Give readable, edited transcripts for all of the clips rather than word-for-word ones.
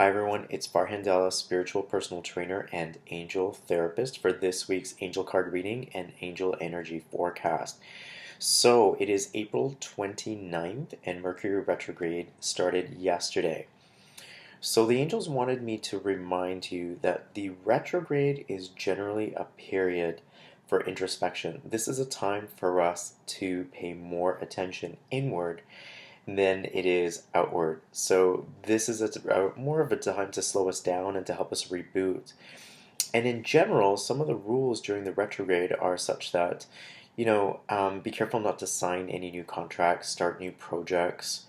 Hi everyone, it's Farhandela, spiritual personal trainer and angel therapist for this week's angel card reading and angel energy forecast. So it is April 29th and Mercury retrograde started yesterday. So the angels wanted me to remind you that the retrograde is generally a period for introspection. This is a time for us to pay more attention inward than it is outward. So this is more of a time to slow us down and to help us reboot. And in general, some of the rules during the retrograde are such that, be careful not to sign any new contracts, start new projects.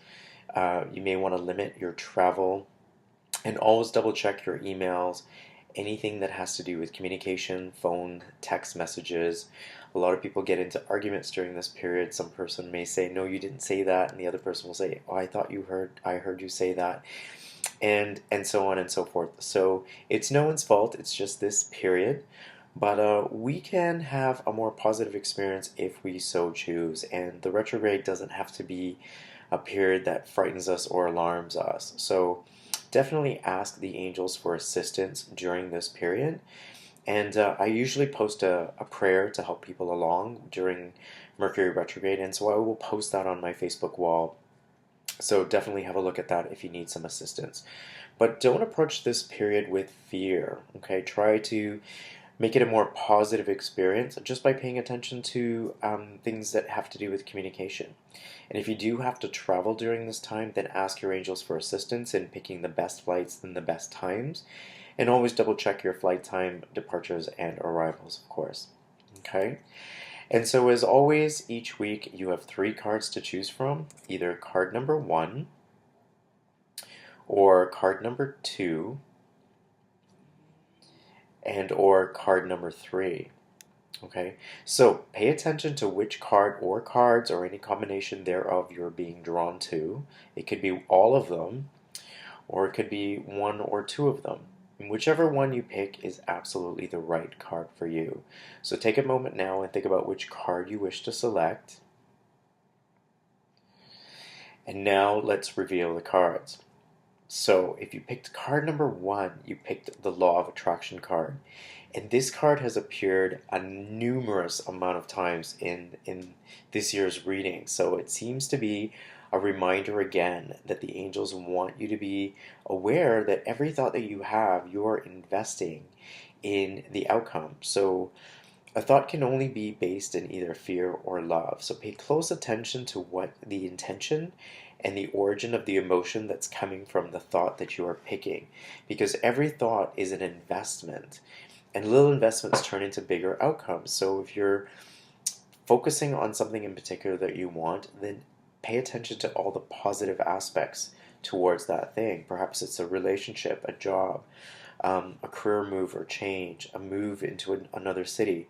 You may want to limit your travel and always double check your emails, anything that has to do with communication, phone, text messages. A lot of people get into arguments during this period. Some person may say, "No, you didn't say that," and the other person will say, "Oh, I heard you say that," and so on and so forth. So it's no one's fault. It's just this period. But we can have a more positive experience if we so choose. And the retrograde doesn't have to be a period that frightens us or alarms us. So definitely ask the angels for assistance during this period. And I usually post a prayer to help people along during Mercury retrograde. And so I will post that on my Facebook wall. So definitely have a look at that if you need some assistance. But don't approach this period with fear, okay? Try to make it a more positive experience just by paying attention to things that have to do with communication. And if you do have to travel during this time, then ask your angels for assistance in picking the best flights and the best times. And always double check your flight time, departures, and arrivals, of course. Okay? And so, as always, each week you have 3 cards to choose from, either card number 1 or card number 2 and or card number 3. Okay, so pay attention to which card or cards or any combination thereof you're being drawn to. It could be all of them, or it could be 1 or 2 of them. And whichever one you pick is absolutely the right card for you. So take a moment now and think about which card you wish to select. And now let's reveal the cards. So if you picked card number 1, you picked the Law of Attraction card. And this card has appeared a numerous amount of times in this year's reading. So it seems to be a reminder again that the angels want you to be aware that every thought that you have, you're investing in the outcome. So a thought can only be based in either fear or love. So pay close attention to what the intention and the origin of the emotion that's coming from the thought that you are picking. Because every thought is an investment. And little investments turn into bigger outcomes. So if you're focusing on something in particular that you want, then pay attention to all the positive aspects towards that thing. Perhaps it's a relationship, a job, a career move or change, a move into another city.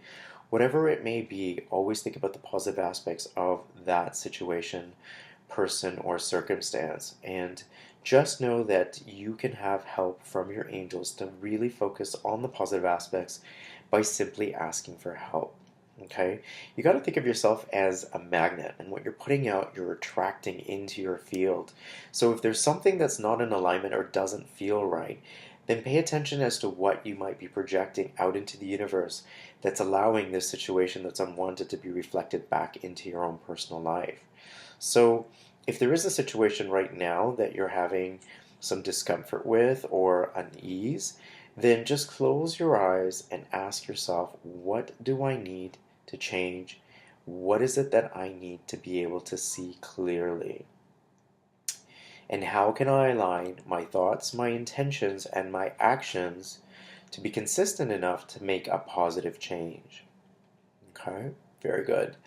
Whatever it may be, always think about the positive aspects of that situation, person, or circumstance. And just know that you can have help from your angels to really focus on the positive aspects by simply asking for help. Okay? You got to think of yourself as a magnet, and what you're putting out, you're attracting into your field. So if there's something that's not in alignment or doesn't feel right, then pay attention as to what you might be projecting out into the universe that's allowing this situation that's unwanted to be reflected back into your own personal life. So if there is a situation right now that you're having some discomfort with or unease, then just close your eyes and ask yourself, what do I need to change? What is it that I need to be able to see clearly? And how can I align my thoughts, my intentions, and my actions to be consistent enough to make a positive change? Okay, very good.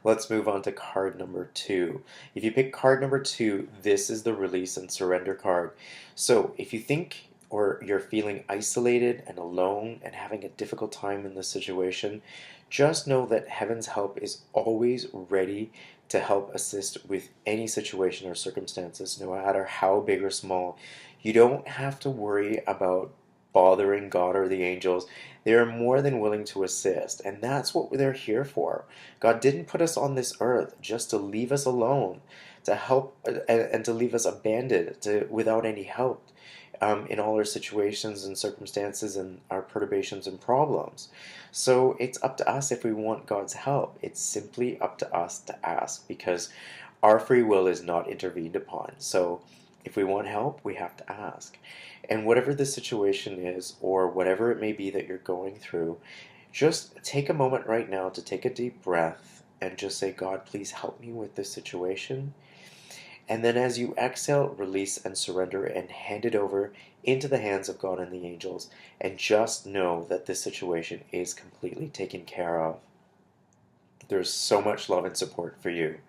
Let's move on to card number 2. If you pick card number 2, this is the release and surrender card. So if you think or you're feeling isolated and alone and having a difficult time in this situation, just know that heaven's help is always ready to help assist with any situation or circumstances, no matter how big or small. You don't have to worry about bothering God or the angels. They are more than willing to assist, and that's what they're here for. God didn't put us on this earth just to leave us alone, to help and to leave us abandoned without any help in all our situations and circumstances and our perturbations and problems. So it's up to us if we want God's help. It's simply up to us to ask, because our free will is not intervened upon. So if we want help, we have to ask. And whatever the situation is, or whatever it may be that you're going through, just take a moment right now to take a deep breath and just say, God, please help me with this situation. And then as you exhale, release and surrender and hand it over into the hands of God and the angels. And just know that this situation is completely taken care of. There's so much love and support for you.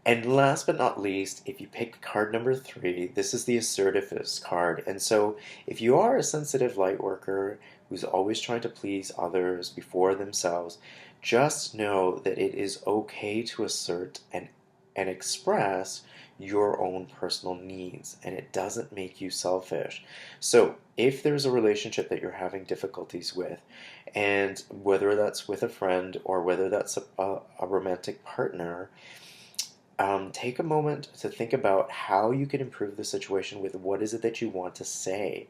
And last but not least, if you pick card number 3, this is the assertiveness card. And so if you are a sensitive light worker who's always trying to please others before themselves, just know that it is okay to assert and express your own personal needs, and it doesn't make you selfish. So if there's a relationship that you're having difficulties with, and whether that's with a friend or whether that's a romantic partner, take a moment to think about how you can improve the situation with what is it that you want to say,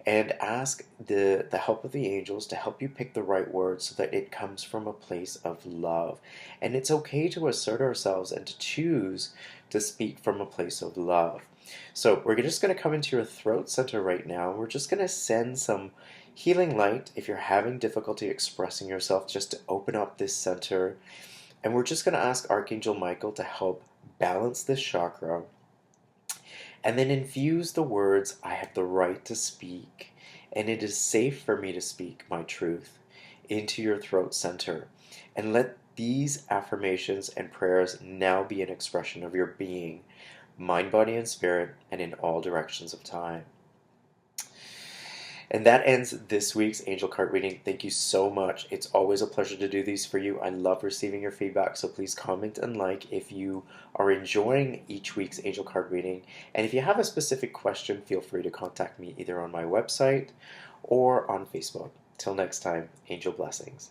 and ask the help of the angels to help you pick the right words so that it comes from a place of love. And it's okay to assert ourselves and to choose to speak from a place of love. So we're just going to come into your throat center right now, and we're just going to send some healing light if you're having difficulty expressing yourself, just to open up this center. And we're just going to ask Archangel Michael to help balance this chakra, and then infuse the words, I have the right to speak, and it is safe for me to speak my truth, into your throat center. And let these affirmations and prayers now be an expression of your being, mind, body, and spirit, and in all directions of time. And that ends this week's angel card reading. Thank you so much. It's always a pleasure to do these for you. I love receiving your feedback, so please comment and like if you are enjoying each week's angel card reading. And if you have a specific question, feel free to contact me either on my website or on Facebook. Till next time, angel blessings.